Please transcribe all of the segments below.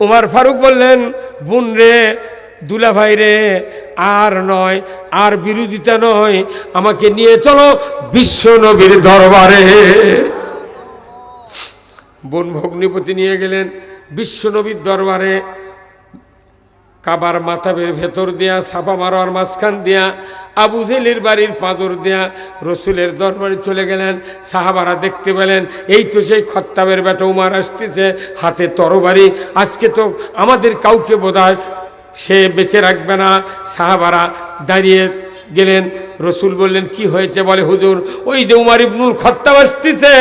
উমর ফারুক বললেন, বোন রে, দুলা ভাই রে, আর নয়, আর বিরোধিতা নয়, আমাকে নিয়ে চলো বিশ্ব নবীর দরবারে। বোন ভগ্নিপতি নিয়ে গেলেন বিশ্ব নবীর দরবারে। কাবার মাথাবের ভেতর দিয়া, ছাপা মারার মাঝখান দিয়া, আবু জেলের বাড়ির পাদর দিয়া রসুলের দরবারে চলে গেলেন। সাহাবারা দেখতে পেলেন, এই তো সেই খত্তাবের বেটা উমার আসতেছে, হাতে তরবারি। আজকে তো আমাদের কাউকে বোধহয় সে বেঁচে রাখবে না। সাহাবারা দাঁড়িয়ে গেলেন। রসুল বললেন, কি হয়েছে? বলে, হুজুর, ওই যে উমার ইবনুল খত্তাব আসতেছে,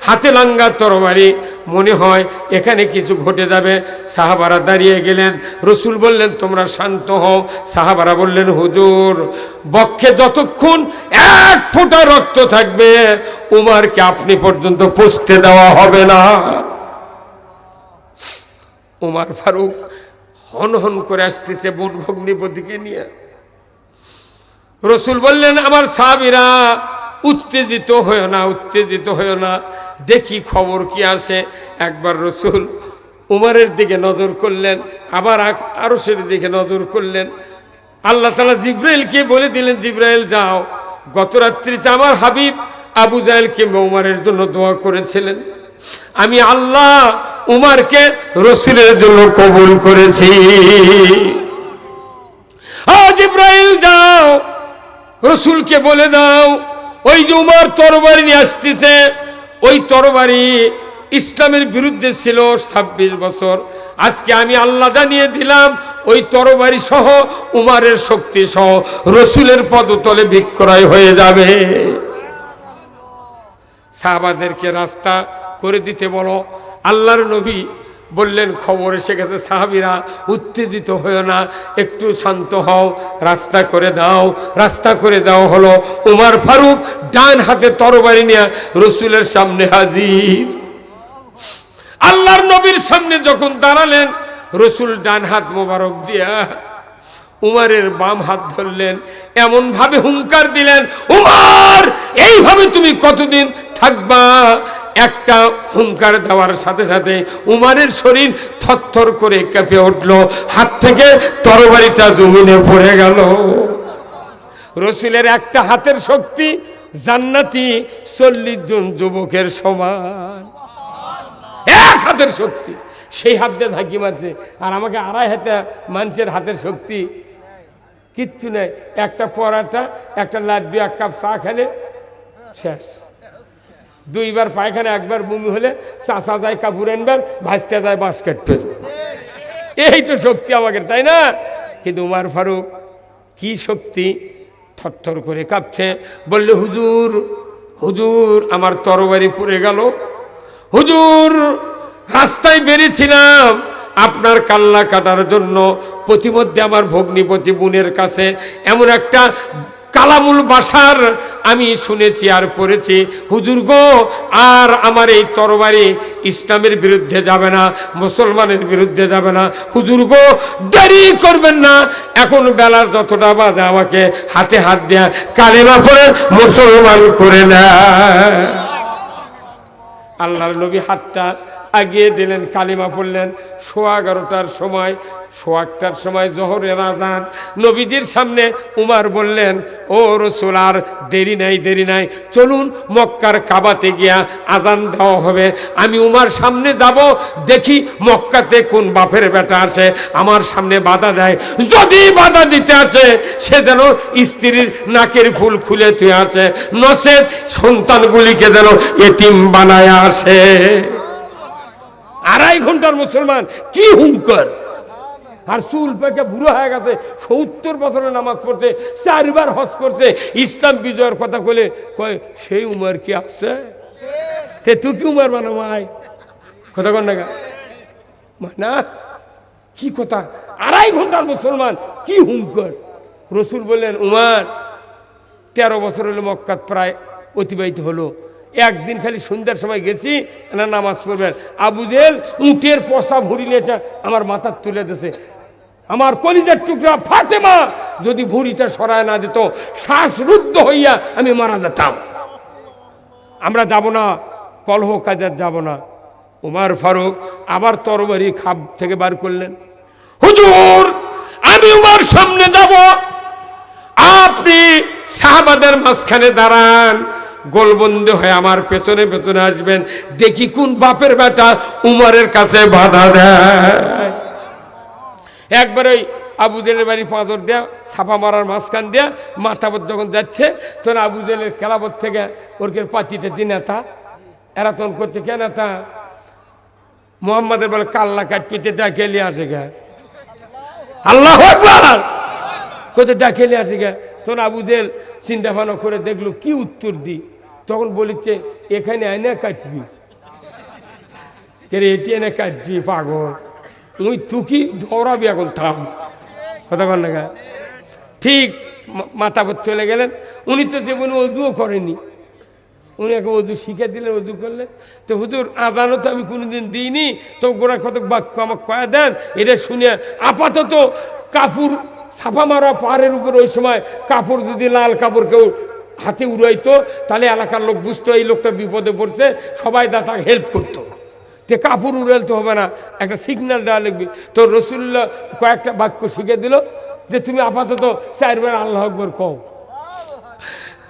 হাতে লাঙ্গা তরবারি, মনে হয় এখানে কিছু ঘটে যাবে। সাহাবারা দাঁড়িয়ে গেলেন। রসুল বললেন, তোমরা শান্ত হও। সাহাবারা বললেন, হুজুর, বক্ষে যতক্ষণ এক ফোঁটা রক্ত থাকবে উমারকে আপনি পর্যন্ত পুষতে দেওয়া হবে না। উমার ফারুক হন হন করে আসতেছে বোন ভগ্নিপতিকে নিয়ে। রসুল বললেন, আমার সাহাবীরা, উত্তেজিত হয়েও না, উত্তেজিত হয়েও না, দেখি খবর কি আসে। একবার রসুল উমারের দিকে নজর করলেন, আবার আরশের দিকে নজর করলেন। আল্লাহ তাআলা জিব্রাইলকে বলে দিলেন, জিব্রাইল যাও, গত রাত্রিতে আমার হাবিব আবু জাহেল কিংবা উমারের জন্য দোয়া করেছিলেন, আমি আল্লাহ উমারকে রসুলের জন্য কবুল করেছি। জিব্রাইল যাও, রসুলকে বলে দাও, ওই যে উমার তরবারি নিয়ে আসতেছে, ওই তরবারি ইসলামের বিরুদ্ধে ছিল 26 বছর। আজকে আমি আল্লাহ জানিয়ে দিলাম, ওই তরবারি সহ উমারের শক্তি সহ রসুলের পদতলে বিক্রয় হয়ে যাবে। সাহাবাদেরকে রাস্তা করে দিতে বলো। আল্লাহর নবী বললেন, খবর এসে গেছে, সাহাবীরা উত্তেজিত হয়েও না, একটু শান্ত হও, রাস্তা করে দাও। রাস্তা করে দেওয়া হলো। উমর ফারুক ডান হাতে তরবারি নিয়ে রসুলের সামনে হাজির। আল্লাহর নবীর সামনে যখন দাঁড়ালেন, রসুল ডান হাত মোবারক দিয়া উমারের বাম হাত ধরলেন, এমন ভাবে হুঙ্কার দিলেন, উমর, এইভাবে তুমি কতদিন থাকবা? একটা হুঙ্কার দেওয়ার সাথে সাথে উমারের শরীর থরথর করে কেঁপে উঠল, হাত থেকে তরবারিটা জমিনে পড়ে গেল। রসুলের একটা হাতের শক্তি জান্নাতি 40 জন যুবকের সমান। এক হাতের শক্তি, সেই হাত দিয়ে ধাকি মারছে। আর আমাকে 2.5 হাতে মানুষের হাতের শক্তি কিচ্ছু নেই। একটা পরাটা, একটা লাড্ডু, 1 কাপ চা খেলে শেষ। 2 বার পায়খানা, 1 বার বমি হলে চাচা যায় কাপড় আনবার, ভাজতে যায় বাঁশ কাটতে। এই তো শক্তি আমাদের, তাই না? কিন্তু উমর ফারুক কি শক্তি, থরথর করে কাঁপছে। বললে, হুজুর, হুজুর, আমার তরবারি পুড়ে গেল। হুজুর, রাস্তায় বেরিয়েছিলাম আপনার কাল্লা কাটার জন্য, প্রতিমধ্যে আমার ভগ্নিপতি বোনের কাছে এমন একটা কালামুল বাসার আমি শুনেছি আর পড়েছি, হুজুর গো, আর আমার এই তরবারি ইসলামের বিরুদ্ধে যাবে না, মুসলমানের বিরুদ্ধে যাবে না। হুজুর গো, দেরি করবেন না, এখন বেলার যতটা বাজে আমাকে হাতে হাত দেয়া কালেমা পড়ে মুসলমান করে না। আল্লাহর নবী হাতটা আগিয়ে দিলেন, কালিমা পড়লেন। 11:15টার সময়, 1টার সময় জোহরের আযান। নবীজির সামনে উমর বললেন, ও রসুল, আর দেরি নাই, দেরি নাই, চলুন মক্কার কাবাতে গিয়া আযান দেওয়া হবে। আমি উমর সামনে যাব, দেখি মক্কাতে কোন বাপের বেটা আসে আমার সামনে বাধা দেয়। যদি বাধা দিতে আসে, সে যেন স্ত্রীর নাকের ফুল খুলে থুয়ে আসে, নচেৎ সন্তানগুলিকে যেন এতিম বানায় আসে। 2.5 ঘন্টার মুসলমান, কি হুঙ্কার! আর চুল পেকে বুড়ো হয়ে গেছে, 70 বছরের নামাজ পড়ছে, 4 বার হজ করছে, ইসলাম বিজয়ের কথা বলে কয়, সেই উমর কি আসছে? তে তুই কি উমর বানো মাই? কথা কন না, কি কথা! 2.5 ঘন্টার মুসলমান, কি হুঙ্কার! রসুল বললেন, উমর, 13 বছর হলো মক্কাত প্রায় অতিবাহিত হলো, একদিন খালি সন্ধ্যার সময় গেছি না নামাজ পড়বেন। আবু জেহেল উটের পশা ভুঁড়ি নিয়েছে, আমার মাথার তুলে দিয়েছে। আমার কলিজার টুকরা ফাতেমা যদি ভুঁড়িটা সরায় না দিত, শ্বাসরুদ্ধ হইয়া আমি মারা যেতাম। আমরা যাব না, কলহ কাজে যাব না, উমর ফারুক আবার তরবারি খাপ থেকে বার করলেন। হুজুর, আমি উমর সামনে যাব, আপনি সাহাবাদের মাঝখানে দাঁড়ান, গোলবন্দী হয়ে আমার পেছনে পেছনে আসবেন, দেখি কোন বাপের বেটা উমরের কাছে বাধা দেয়। একবার ওই আবু জেলের বাড়ি পাঁচর দেয়া ছাপা মারার মাঝখান দেয়া মাথাবত যখন যাচ্ছে, তখন আবু জেলের খেলাবত থেকে ওরকে পাতিটা দি নেতা, এরা তখন করছে কে নেতা, মোহাম্মদের বলে কাল্লা কাট পিতে ডাকেলি আসে গে, আল্লাহু আকবার কোথায় ডাকেলি আসে গে। তখন আবু জেল চিন্তা ভাবনা করে দেখলো কি উত্তর দি, তখন বলেছে এখানে এনে কাটবি, কে এটি এনে কাটবি পাগল, তুই তুকি ধরাবি, এখন থাম, কথা কর না। ঠিক মাথাপত চলে গেলেন। উনি তো জীবনে অজুও করেনি, উনি একে অজু শিখে দিলেন, অজু করলেন। তো হুজুর আদানও তো আমি কোনোদিন দিইনি, তো গোড়া কত বাক্য আমাকে কয়া দেন, এটা শুনে আপাতত কাপড় ছাপা মারা পাহাড়ের উপর ওই সময় কাপড় যদি লাল কাপড় কেউ হাতে উড়াইতো তাহলে এলাকার লোক বুঝতো এই লোকটা বিপদে পড়ছে, সবাই তাকে হেল্প করতো। তে কাপড় উড়াইতে হবে না, একটা সিগন্যাল দেওয়া লাগবে। তো রসুল্লাহ কয়েকটা বাক্য শিখে দিল যে তুমি আপাতত 4 বার আল্লাহু আকবার কও।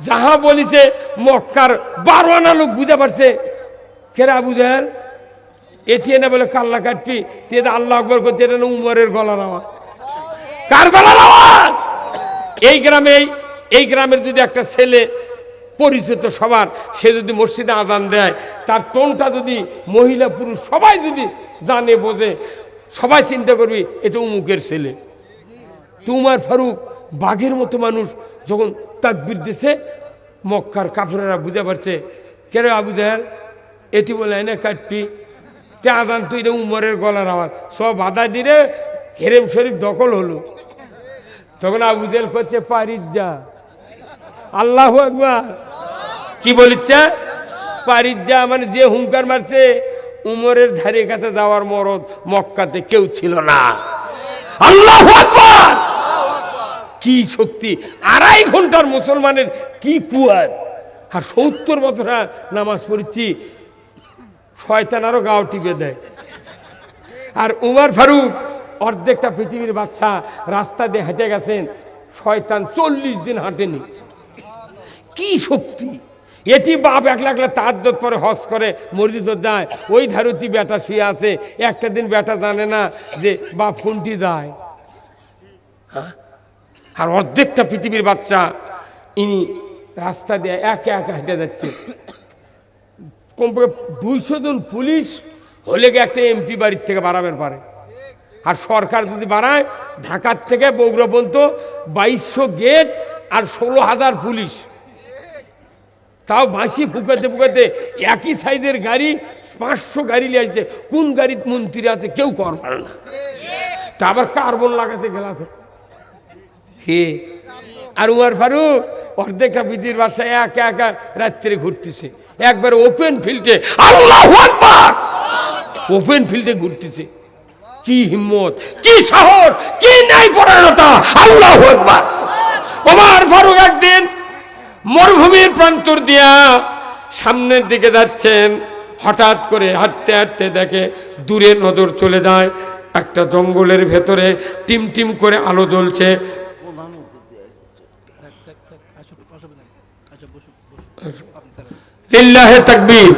যাহা বলিছে মক্কার 12 আনা লোক বুঝে পারছে, কেরা আবু জাহেল এটি এনে বলে কাল্লা কাটবি, তুই আল্লাহু আকবার করতে, এটা উমরের গলার আওয়াজ। কার গলার আওয়াজ? এই গ্রামের যদি একটা ছেলে পরিচিত সবার, সে যদি মসজিদে আজান দেয়, তার টোনটা যদি মহিলা পুরুষ সবাই যদি জানে বোঝে, সবাই চিন্তা করবি এটা উমুকের ছেলে। তো উমর ফারুক বাঘের মতো মানুষ যখন তাকবীর দিছে, মক্কার কাফেররা বুঝে পারছে কেন আবু জাহেল এটি বলে এনে কাটবি, তে আজান তো এটা উমরের গলার আওয়াজ, সব বাধা দিলে হেরেম শরীফ দখল হলো। তখন আবু জাহেল করছে পারিস যা, আল্লাহু আকবার কি বলিচ্ছে, পারিস যা মানে যে হুঙ্কার মারছে উমরের ধারে কাছে যাওয়ার মরদ মক্কাতে কেউ ছিল না। আল্লাহু আকবার, কি শক্তি! 2.5 ঘন্টার মুসলমানের কি কুয়ার, আর 70 বছর নামাজ পড়ছি, শয়তান আরো গাও টিপে দেয়। আর উমর ফারুক অর্ধেকটা পৃথিবীর বাদশা, রাস্তা দিয়ে হেঁটে গেছেন, শয়তান 40 দিন হাঁটেনি। কি শক্তি! এটি বাপ একলা একলা তাহাজ্জুদ পরে হজ করে মসজিদে যায়, ওই ধারতি বেটা শুয়ে আছে, একটা দিন বেটা জানে না যে বাপ কোনটি যায়। হ্যাঁ, আর অর্ধেকটা পৃথিবীর বাচ্চা ইনি রাস্তা দিয়ে একা একা হেঁটে যাচ্ছে। কমপক্ষে 200 জন পুলিশ হলে গিয়ে একটা এমপি বাড়ির থেকে বাড়াবেন পারে। আর সরকার যদি বাড়ায়, ঢাকার থেকে বগুড়া পর্যন্ত 2200 গেট আর 16,000 পুলিশ, তাও বাঁশি ফুকাতে ফুকাতে একই সাইজের গাড়ি 500 গাড়ি নিয়ে আসছে, কোন গাড়ির মন্ত্রী আছে কেউ কর পারে না। তা আবার কার্বন লাগাতে গেলাছে হে। আর উমর ফারুক অর্ধেকটা পৃথিবীর বাসায় একা একা রাত্রে ঘুরতেছে, একবার ওপেন ফিল্ডে, আল্লাহু আকবার, ওপেন ফিল্ডে ঘুরতেছে। কি হিম্মত, কি সাহস, কি ন্যায়পরায়ণতা, আল্লাহু আকবার। উমর ফারুক একদিন মরুভূমির প্রান্তর দিয়া সামনের দিকে যাচ্ছেন, হঠাৎ করে হাঁটতে হাঁটতে দেখে দূরে নজর চলে যায় একটা জঙ্গলের ভেতরে টিম টিম করে আলো জ্বলছে। লিল্লাহে তাকবীর,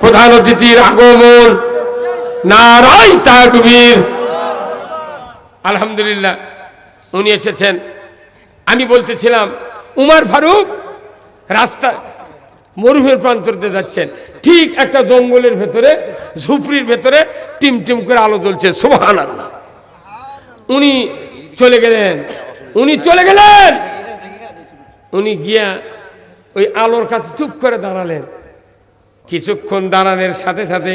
প্রধান অতিথির আগমন, নারায়ে তাকবীর, আলহামদুলিল্লাহ উনি এসেছেন। আমি বলতেছিলাম উমর ফারুক রাস্তা মরুভূমির প্রান্তরে যাচ্ছেন, ঠিক একটা জঙ্গলের ভেতরে ঝুপড়ির ভেতরে টিম টিম করে আলো জ্বলছে, সুবহানাল্লাহ। উনি চলে গেলেন, উনি গিয়া ওই আলোর কাছে চুপ করে দাঁড়ালেন। কিছুক্ষণ দাঁড়ানোর সাথে সাথে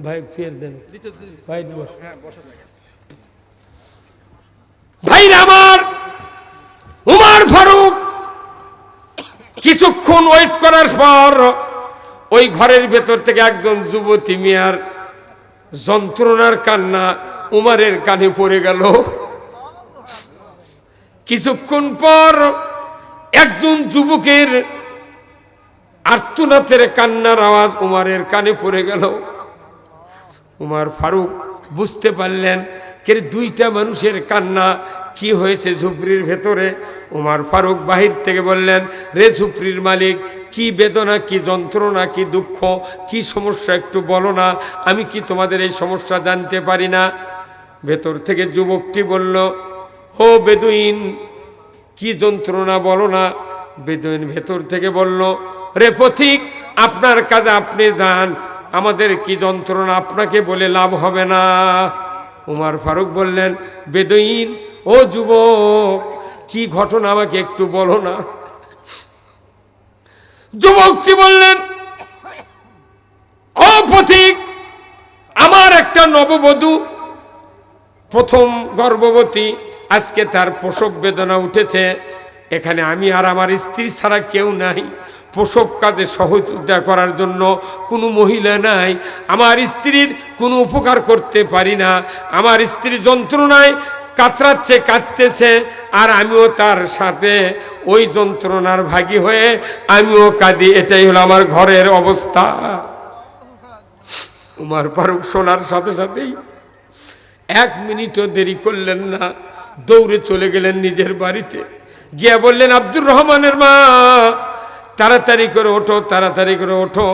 ভাই চেয়ার দেন, ভাই ভাইরা আমার, উমর ফারুক কিছুক্ষণ ওয়েট করার পর ওই ঘরের ভেতর থেকে একজন যুবতী মেয়ার যন্ত্রণার কান্না উমরের কানে পড়ে গেল। কিছুক্ষণ পর একজন যুবকের আর্তনাদের কান্নার আওয়াজ উমারের কানে পড়ে গেল। উমার ফারুক বুঝতে পারলেন কে দুইটা মানুষের কান্না, কি হয়েছে ঝুপড়ির ভেতরে। উমার ফারুক বাহির থেকে বললেন, রে ঝুপড়ির মালিক, কি বেদনা, কি যন্ত্রণা, কি দুঃখ, কি সমস্যা একটু বলো না, আমি কি তোমাদের এই সমস্যা জানতে পারি না? ভেতর থেকে যুবকটি বলল, ও বেদুইন, কি যন্ত্রণা বলো না। বেদুইন ভেতর থেকে বলল, রে পথিক, আপনার কাজে আপনি যান, আমাদের কি যন্ত্রণা আপনাকে বলে লাভ হবে না। উমার ফারুক বললেন, বেদুইন, ও যুবক, কি ঘটনা আমাকে একটু বলো না। যুবকটি বললেন, ও পথিক, আমার একটা নববধূ, প্রথম গর্ভবতী, আজকে তার প্রসব বেদনা উঠেছে। এখানে আমি আর আমার স্ত্রী ছাড়া কেউ নাই, প্রসব কাজে সহযোগিতা করার জন্য কোনো মহিলা নাই। আমার স্ত্রীর কোনো উপকার করতে পারি না। আমার স্ত্রী যন্ত্রণায় কাতরাচ্ছে, কাঁদতেছে, আর আমিও তার সাথে ওই যন্ত্রণার ভাগী হয়ে আমিও কাঁদি। এটাই হলো আমার ঘরের অবস্থা। উমার ফারুক শোনার সাথে সাথেই 1 মিনিটও দেরি করলেন না, দৌড়ে চলে গেলেন নিজের বাড়িতে। গিয়া বললেন, আব্দুর রহমানের মা, তাড়াতাড়ি করে ওঠো, তাড়াতাড়ি করে ওঠো।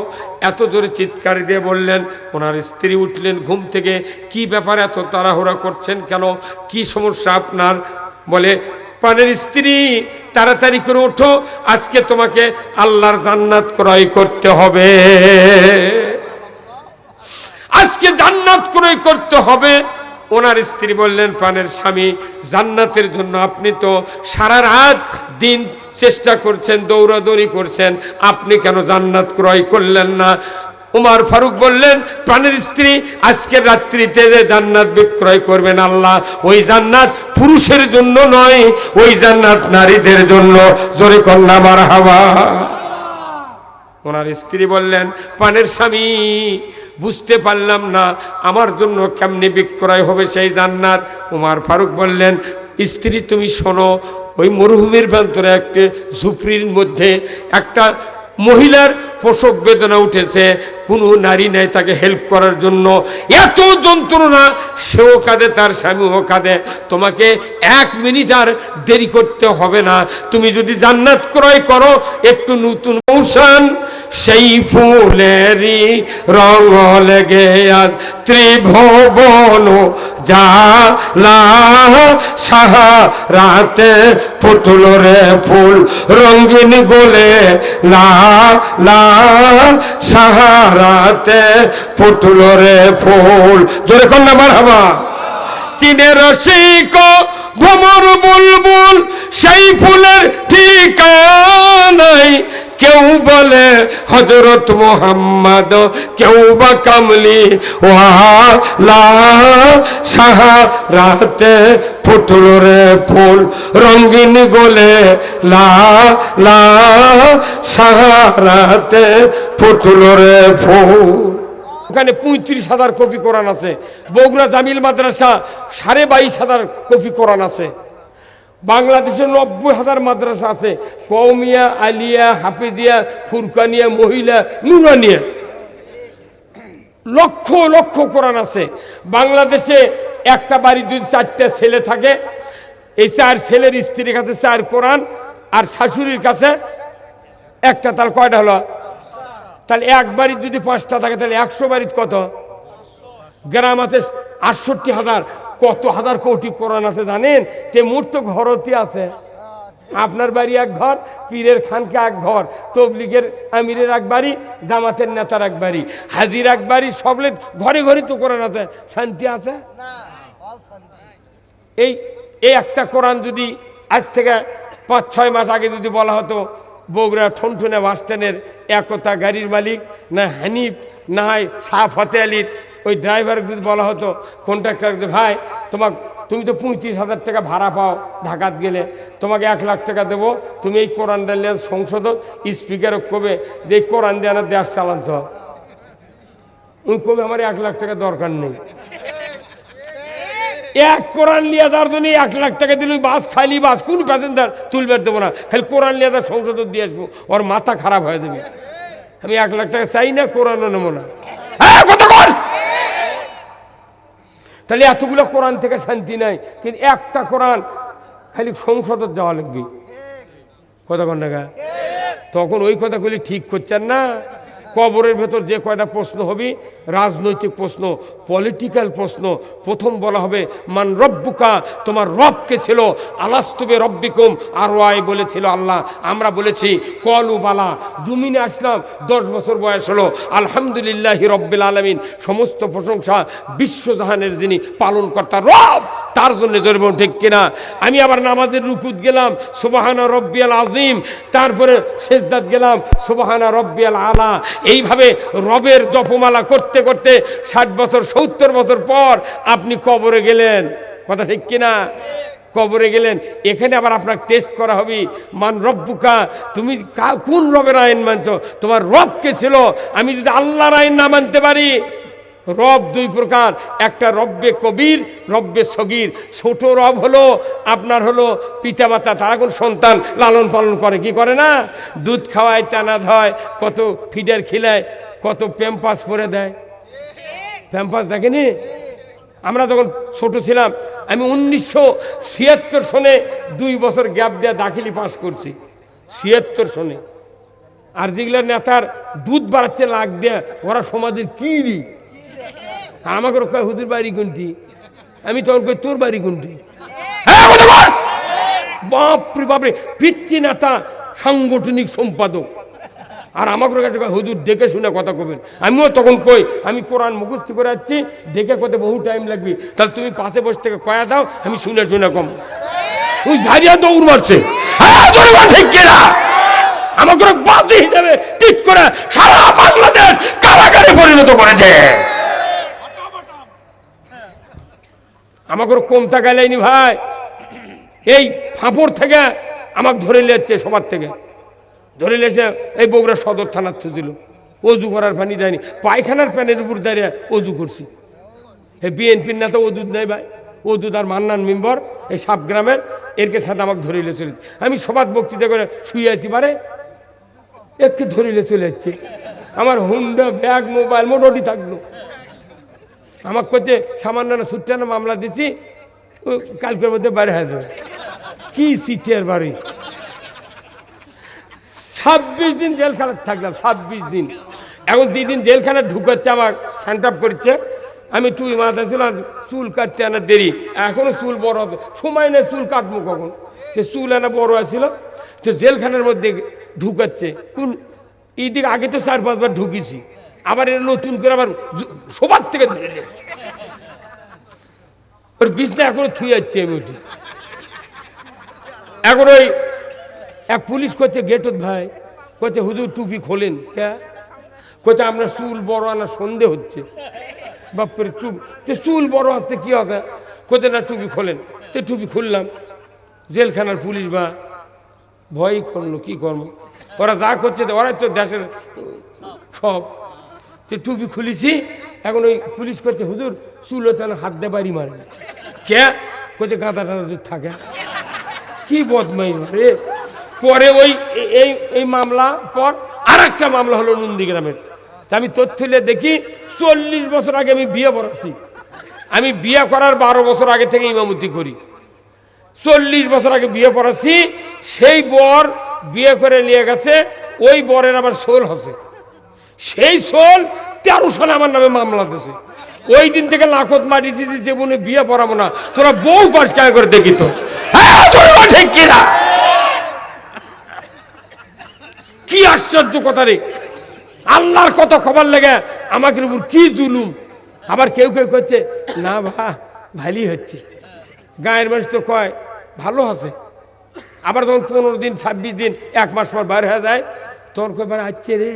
এত জোরে চিৎকার দিয়ে বললেন। ওনার স্ত্রী উঠলেন ঘুম থেকে। কি ব্যাপার, এত তাড়াহুড়া করছেন কেন, কি সমস্যা আপনার? বলে, পানের স্ত্রী, তাড়াতাড়ি করে ওঠো, আজকে তোমাকে আল্লাহর জান্নাত ক্রয় করতে হবে, আজকে জান্নাত ক্রয় করতে হবে। ওনার স্ত্রী বললেন, পানের স্বামী, জান্নাতের জন্য আপনি তো সারা রাত দিন চেষ্টা করছেন, দৌড়াদৌড়ি করছেন, আপনি কেন জান্নাত ক্রয় করলেন না? উমার ফারুক বললেন, প্রাণের স্ত্রী, আজকের রাত্রিতে যে জান্নাত বিক্রয় করবেন আল্লাহ, ওই জান্নাত পুরুষের জন্য নয়, ওই জান্নাত নারীদের জন্য। জোরে কন্যা মারহাবা। ওনার স্ত্রী বললেন, প্রাণের স্বামী, বুঝতে পারলাম না আমার জন্য কেমনে বিক্রয় হবে সেই জান্নাত। উমার ফারুক বললেন, স্ত্রী তুমি শোনো, ওই মরুভূমির ভেতরে একটা ঝুপড়ির মধ্যে একটা মহিলার প্রসব বেদনা উঠেছে, কোনো নারী নাই তাকে হেল্প করার জন্য, এত যন্ত্রণা, সেও কাঁদে, তার স্বামীও কাঁদে। তোমাকে 1 মিনিট আর দেরি করতে হবে না, তুমি যদি জান্নাত ক্রয় করো, একটু নতুন মৌসান, সেই ফুলেরই রঙ লেগে আজ ত্রিভুবন জালা, সাহারাতে ফুটল রে ফুল রঙিন গোলে লা লা, সাহারাতে ফুটল রে ফুল। জোরে কন্যা মারহাবা। চীনের রসিক ভ্রমর বুলবুল, সেই ফুলের ঠিকানাই, কেউ বলে হযরত মুহাম্মদ, কেউ বা কামলি ওয়ালা, সাহারাতে ফুটল রে ফুল রঙিন গোলে লা লা, সাহারাতে ফুটল রে ফুল। ওখানে 35,000 কপি কোরআন আছে। বগুড়া জামিল মাদ্রাসা 22,500 কপি কোরআন আছে। বাংলাদেশে 90,000 মাদ্রাসা আছে, কওমিয়া, আলিয়া, হাফিজিয়া, ফুরকানিয়া, মহিলা, নুরানিয়া, লক্ষ লক্ষ কোরআন আছে। বাংলাদেশে একটা বাড়ি যদি 4টা ছেলে থাকে, এই 4 ছেলের স্ত্রীর কাছে 4 কোরআন, আর শাশুড়ির কাছে একটা, তাহলে কয়টা হলো? তাহলে এক বাড়ির যদি 5টা থাকে, তাহলে 100 বাড়ির কত? গ্রাম আছে 68,000। কত হাজার কোটি কোরআন আছে জানেন? তে মূর্ত ঘরতি আছে। আপনার বাড়ি এক ঘর, পীরের খানকা এক ঘর, তবলিগের আমিরের এক বাড়ি, জামাতের নেতার এক বাড়ি, হাজির এক বাড়ি, সবলের ঘরে ঘরে তো কোরআন আছে। শান্তি আছে? এই একটা কোরআন যদি আজ থেকে 5-6 মাস আগে যদি বলা হতো, বগুড়া ঠনঠনে বাস স্ট্যান্ডের একতা গাড়ির মালিক না হানিফ না হয় শাহ ফতে আলীর ওই ড্রাইভার যদি বলা হতো, কন্ট্রাক্টর, ভাই তুমি তো 35,000 টাকা ভাড়া পাও ঢাকাত গেলে, তোমাকে 1 লাখ টাকা দেবো, তুমি এই কোরআনটা নিয়ে সংসদ স্পিকারও কবে যে এই কোরআন দিয়ে না দেশ চালান্ত, ওই কবে আমার 1 লাখ টাকা দরকার নেই। এক কোরআন লিয়া যার জন্য 1 লাখ টাকা দিলে বাস, খালি বাস, কোন প্যাসেঞ্জার তুলবে দেবো না, খালি কোরআন লিয়া যার সংসদ দিয়ে আসবো, ওর মাথা খারাপ হয়ে যাবে। আমি 1 লাখ টাকা চাই না, কোরআনও নেবো না। হ্যাঁ কথা বল। তাহলে এতগুলো কোরআন থেকে শান্তি নাই, কিন্তু একটা কোরআন খালি সংসদে যাওয়া লাগবে, কথা কন না। তখন ওই কথাগুলি ঠিক করছেন না। কবরের ভেতর যে কয়টা প্রশ্ন হবে, রাজনৈতিক প্রশ্ন, পলিটিক্যাল প্রশ্ন। প্রথম বলা হবে মান রব্বুকা, তোমার রবকে ছিল। আলাস্তুবে রব্বিকুম, আরো আয় বলেছিল আল্লাহ, আমরা বলেছি কলু বালা। জমিনে আসলাম, 10 বছর বয়স হলো। আলহামদুলিল্লাহি রব্বিল আলামিন, সমস্ত প্রশংসা বিশ্বজাহানের যিনি পালনকর্তা রব, তার জন্য জোরে ঠিক কিনা। আমি আবার নামাজের রুকুত গেলাম, সুবহানা রব্বিয়াল আযীম। তারপরে সেজদাত গেলাম, সুবহানা রব্বিয়াল আলা। এইভাবে রবের জপমালা করতে করতে 60 বছর 70 বছর পর আপনি কবরে গেলেন, কথা ঠিক কিনা। কবরে গেলেন, এখানে আবার আপনার টেস্ট করা হবে মান রব্বুকা, তুমি কোন রবের আইন মানছো, তোমার রবকে ছিল। আমি যদি আল্লাহর আইন না মানতে পারি, রব 2 প্রকার, একটা রব্বে কবির, রব্বে সগীর। ছোট রব হলো আপনার হলো পিতামাতা, তারা কোন সন্তান লালন পালন করে, কি করে না, দুধ খাওয়ায়, টানা ধয়, কত ফিডার খিলায়, কত প্যাম্পাস পরে দেয়। প্যাম্পাস দেখেনি? আমরা যখন ছোট ছিলাম, আমি 1976 সনে 2 বছর গ্যাপ দেওয়া দাখিলি পাস করছি, 76 সনে। আর যেগুলো নেতার দুধ বাড়াচ্ছে লাগ দেয়া, ওরা সমাজের কি রি, আমাকে কয় হুজুর বাড়ি কোনটি, আমি তখন কই তোর বাড়ি কোনটি। বাপরে বাপরে, পিচ্ছি নেতা, সাংগঠনিক সম্পাদক, আর আমাকে কাছে হুজুর দেখে শুনে কথা কবেন। আমিও তখন কই আমি কোরআন মুখস্থ করে যাচ্ছি, দেখে করতে বহু টাইম লাগবে, তাহলে তুমি পাশে বসে থেকে কয়া দাও, আমি শুনে শুনে কম। তুই ঝাড়িয়া দৌড় মারছে, ঠিক কিনা। আমাকে বাদী হিসেবে ঠিক করে সারা বাংলাদেশ কারাগারে পরিণত করেছে। আমাকে কমতা গেলেনি ভাই, এই ফাঁপড় থেকে আমাকে ধরে নিয়েছে, সবার থেকে ধরে নিয়েছে। এই বগুড়া সদর থানার দিল, অজু করার পানি দেয়নি, পায়খানার প্যানের উপর দাঁড়িয়ে অজু করছি। এই বিএনপির নেতা ওদুদ নেই ভাই, ওদুদ আর মান্নান মেম্বার, এই সাবগ্রামের, এরকে সাথে আমাকে ধরিলে চলে। আমি সবার বক্তৃতা করে শুয়ে আছি, পারে একে ধরিলে চলে যাচ্ছে। আমার হুন্ডা, ব্যাগ, মোবাইল মোটামুটি থাকলো। আমাকে করছে সামান্য সুট্টানা মামলা দিচ্ছি, কালকের মধ্যে বাইরে হয়ে যাবে। কি সিটের বাড়ি, 26 দিন জেলখানা থাকলাম, 26 দিন। এখন যেদিন জেলখানা ঢুকাচ্ছে, আমার স্যান্ড আপ করছে, আমি টুই মাথা ছিল, চুল কাটতে আনা দেরি, এখনো চুল বড় হবে, সময় নেই চুল কাটবো কখন। সে চুল আনা বড় আছিল, তো জেলখানার মধ্যে ঢুকাচ্ছে। কোন এইদিকে আগে তো 4-5 বার ঢুকেছি, আবার এটা নতুন করে আবার সবার থেকে ধরে নিচ্ছে। ওর বিছনা এখনো থুয়ে যাচ্ছে। আমি উঠি, এখন ওই এক পুলিশ করছে গেটত, ভাই করছে হুজুর টুপি খোলেন। কে করছে আপনার চুল বড় আনা সন্দেহ হচ্ছে। বাপরে চুল বড় আসতে কি হবে, করছে না টুপি খোলেন। তো টুপি খুললাম, জেলখানার পুলিশ বা ভয়ই খুললো, কি করবো, ওরা যা করছে ওরাই তো দেশের সব। তো টুপি খুলেছি, এখন ওই পুলিশ করছে হুজুর চুল হতে হাত দিয়ে বাড়ি মারে। কে করছে গাঁদা টাদা যদি থাকে, কি বদমাই রে। পরে ওই এই মামলা পর আর একটা মামলা হলো নন্দীগ্রামের। তা আমি তথ্য দেখি 40 বছর আগে আমি বিয়ে পড়াচ্ছি। আমি বিয়ে করার 12 বছর আগে থেকে ইমামতি করি। 40 বছর আগে বিয়ে পড়াচ্ছি। সেই বর বিয়ে করে নিয়ে গেছে, ওই বরের আবার সোল হচ্ছে। সেই সোল 13 সালে আমার নামে মামলা দিয়েছে। ওই দিন থেকে লাখত মাটি দিতে, যে মনে বিয়ে পড়াবো না, তোরা বউ পাশ করে দেখি তো, ঠিক কিনা। কি আশ্চর্য কথা রে, আল্লাহর কথা খবর লেগে আমাকে উপর কি জুলুম। আবার কেউ কেউ করছে না ভালোই হচ্ছে, গায়ের মানুষ তো কয় ভালো আছে। আবার যখন 15 দিন 26 দিন 1 মাস পর বাইরে হয়ে যায়, তখন কয়বার আসছে রে।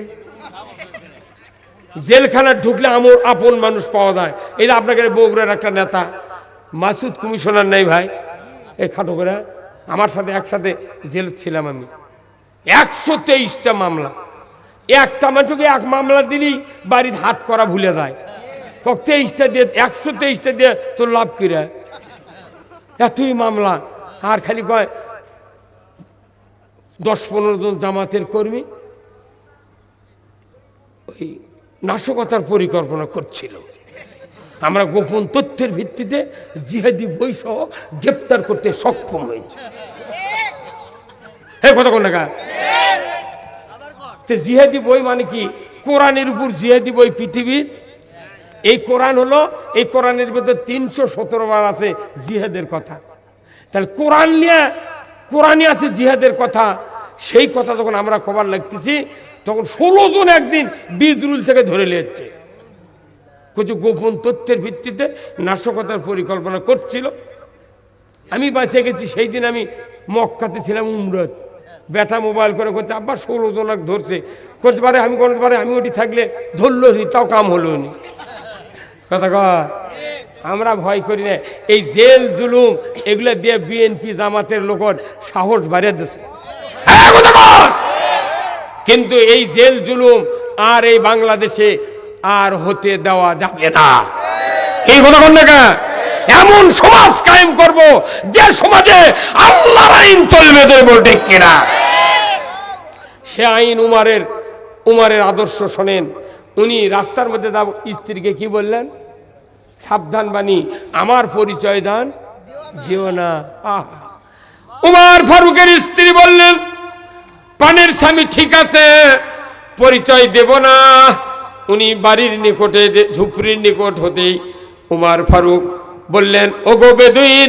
জেলখানা ঢুকলে আমার আপন মানুষ পাওয়া যায়। এই যে আপনাকে বগুড়ার একটা নেতা মাসুদ কমিশনার নেই ভাই, এই খাটো করে আমার সাথে একসাথে জেল ছিলাম আমি। 123টা মামলা, একটা মানুষকে 1 মামলা দিলেই বাড়ির হাত করা ভুলে যায়। 23টা দিয়ে 123টা দিয়ে তোর লাভ করে এতই মামলা। আর খালি কয় 10-15 জন জামাতের কর্মী, ওই নাশকতার পরিকল্পনা করছিল। আমরা গোপন তথ্যের ভিত্তিতে জিহাদি বই সহ গ্রেপ্তার করতে সক্ষম হয়েছে। হ্যাঁ, কথা কোন টাকা জিহাদি বই মানে কি? কোরআনের উপর জিহাদি বই পৃথিবীর। এই কোরআন হলো, এই কোরআনের ভিতরে 317 বার আছে জিহাদের কথা। তাহলে কোরআন নিয়ে, কোরআনে আছে জিহাদের কথা। সেই কথা যখন আমরা খবর লাগতেছি, তখন 16 জন একদিন বিদ্রুল থেকে ধরে নিয়েছে। কিছু গোপন তথ্যের ভিত্তিতে নাশকতার পরিকল্পনা করছিল। আমি বাঁচে গেছি। সেই দিন আমি মক্কাতে ছিলাম উমরাত। বেটা মোবাইল করে করছে, আব্বা 16 জনক ধরছে। করতে পারে আমি করতে পারে, আমি ওটি থাকলে ধরলো নি, তাও কাম হলো নি। কথা কয়, আমরা ভয় করি না। এই জেল জুলুম এগুলো দিয়ে বিএনপি জামাতের লোকের সাহস বাড়িয়ে দিচ্ছে। কিন্তু এই জেল জুলুম আর এই বাংলাদেশে আর হতে দেওয়া যাবে না। এই কথা কোন না, এমন সমাজ কায়েম করব যে সমাজে আল্লাহর আইন চলবে, বলতে কিনা? সে আইন উমারের আদর্শ শোনেন। উনি রাস্তার মধ্যে স্ত্রীকে কি বললেন? সাবধান বাণী, আমার পরিচয় দান দিও না। উমার ফারুকের স্ত্রী বললেন, পানের স্বামী ঠিক আছে, পরিচয় দেব না। উনি বাড়ির নিকটে, ঝুপড়ির নিকট হতেই উমার ফারুক বললেন, ওগো বেদুইন,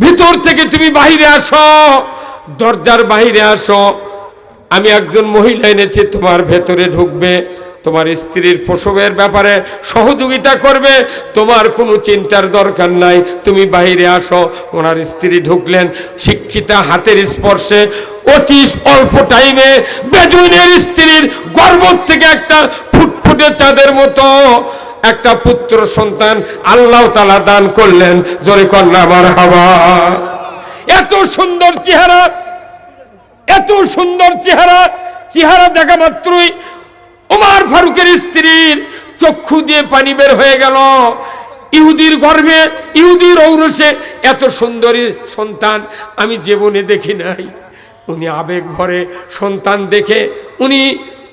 ভিতর থেকে তুমি বাহিরে আসো, দরজার বাহিরে আসো। আমি একজন মহিলা এনেছি, তোমার ভেতরে ঢুকবে, তোমার স্ত্রীর প্রসবের ব্যাপারে সহযোগিতা করবে, তোমার কোনো চিন্তার দরকার নাই, তুমি বাহিরে আসো। ওনার স্ত্রী ঢুকলেন। শিক্ষিতা হাতের স্পর্শে অতি অল্প টাইমে বেদুইনের স্ত্রীর গর্ভ থেকে একটা ফুটফুটে চাঁদের মতো একটা পুত্র সন্তান আল্লাহ তাআলা দান করলেন। জোরে কন্যা মারহাবা। এত সুন্দর চেহারা, এত সুন্দর চেহারা, চেহারা দেখা মাত্রই ওমর ফারুকের স্ত্রীর চক্ষু দিয়ে পানি বের হয়ে গেল। ইহুদির গর্ভে, ইহুদির ঔরসে এত সুন্দরী সন্তান আমি জীবনে দেখি নাই। উনি আবেগ ভরে সন্তান দেখে উনি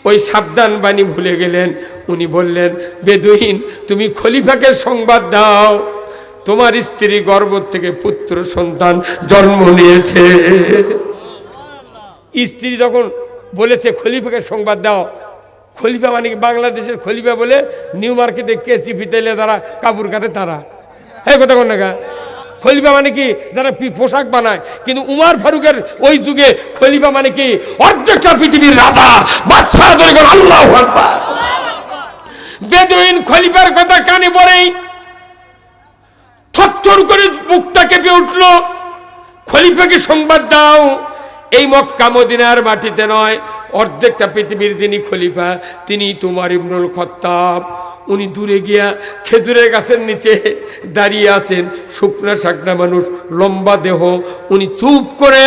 ওই সাবধান বাণী ভুলে গেলেন। উনি বললেন, বেদুইন, তুমি খলিফাকে সংবাদ দাও, তোমার স্ত্রী গর্ভ থেকে পুত্র সন্তান জন্ম নিয়েছে। স্ত্রী যখন বলেছে খলিফাকে সংবাদ দাও, খলিফা মানে বাংলাদেশের খলিফা বলে নিউ মার্কেটে কেসি ফিতেলে যারা কাপড় কাটে তারা। হ্যাঁ, কথা কোন না, খলিফা মানে কি? যারা পোশাক বানায়। কিন্তু উমর ফারুকের ওই যুগে খলিফা মানে কি? অর্ধেকটা পৃথিবীর রাজা, বাদশা। আল্লাহু আকবার। বেদুইন খলিফার কথা কানে পড়েই থরথর করে বুকটা কেঁপে উঠল। খলিফাকে সংবাদ দাও, এই মক্কা মদিনার মাটিতে নয়, অর্ধেকটা পৃথিবীর যিনি খলিফা তিনি তোমার ইবনুল খাত্তাব। উনি দূরে গিয়া খেজুরের গাছের নিচে দাঁড়িয়ে আছেন। শুকনা শাকনা মানুষ, লম্বা দেহ। উনি চুপ করে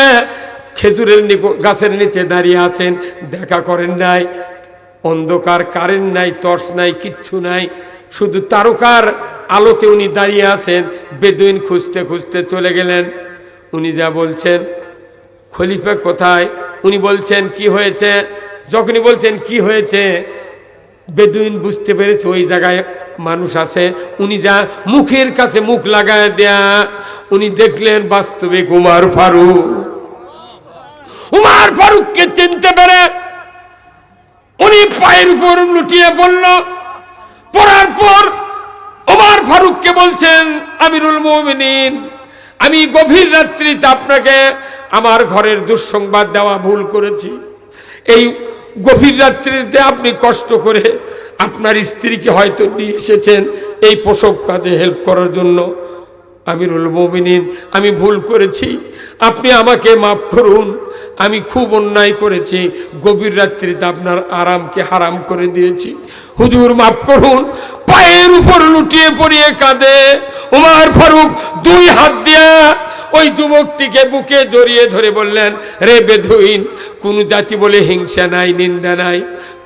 খেজুরের গাছের নিচে দাঁড়িয়ে আছেন। দেখা করেন নাই, অন্ধকার, কারেন্ট নাই, টর্চ নাই, কিচ্ছু নাই, শুধু তারকার আলোতে উনি দাঁড়িয়ে আছেন। বেদুইন খুঁজতে খুঁজতে চলে গেলেন। উনি যা বলছেন, খলিফা কোথায়? উনি বলছেন কি হয়েছে? যখনই বলছেন কি হয়েছে, বেদুইন বুঝতে পেরেছে ওই জায়গায় মানুষ আছে। উনি যা মুখের কাছে মুখ লাগায় দেয়া, উনি দেখলেন বাস্তবিক উমর ফারুক। উমর ফারুককে চিনতে পেরে উনি পায়ের উপর লুটিয়ে পড়ল। পড়ার পর উমর ফারুককে বলছেন, আমিরুল মুমিনিন, আমি গভীর রাত্রিতে আপনাকে আমার ঘরের দুঃসংবাদ দেওয়া ভুল করেছি। এই গভীর রাত্রিতে আপনি কষ্ট করে আপনার স্ত্রীকে হয়তো নিয়ে এসেছেন এই প্রসব কাজে হেল্প করার জন্য। আমিরুল মুমিনিন, আমি ভুল করেছি, আপনি আমাকে মাফ করুন। আমি খুব অন্যায় করেছি, গভীর রাত্রিতে আপনার আরামকে হারাম করে দিয়েছি, হুজুর মাফ করুন। পায়ের উপর লুটিয়ে পড়িয়ে কাঁদে উমর ফারুক। দুই হাত দিয়া ওই যুবকটিকে বুকে জড়িয়ে ধরে বললেন, রে বেদুইন, কোন জাতি বলে হিংসা নাই, নিন্দা নাই,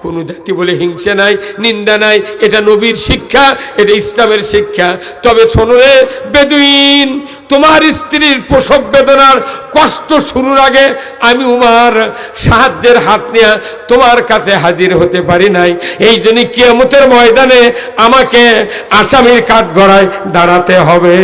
কোনো জাতি বলে হিংসা নাই, নিন্দা নাই, এটা নবীর শিক্ষা, এটা ইসলামের শিক্ষা। তবে শোনো রে বেদুইন, তোমার স্ত্রীর প্রসব বেদনার কষ্ট শুরুর আগে আমি উমর সাহায্যের হাত নিয়ে তোমার কাছে হাজির হতে পারি নাই, এই জন্য কিয়ামতের ময়দানে আমাকে আসামির কাঠগড়ায় দাঁড়াতে হবে।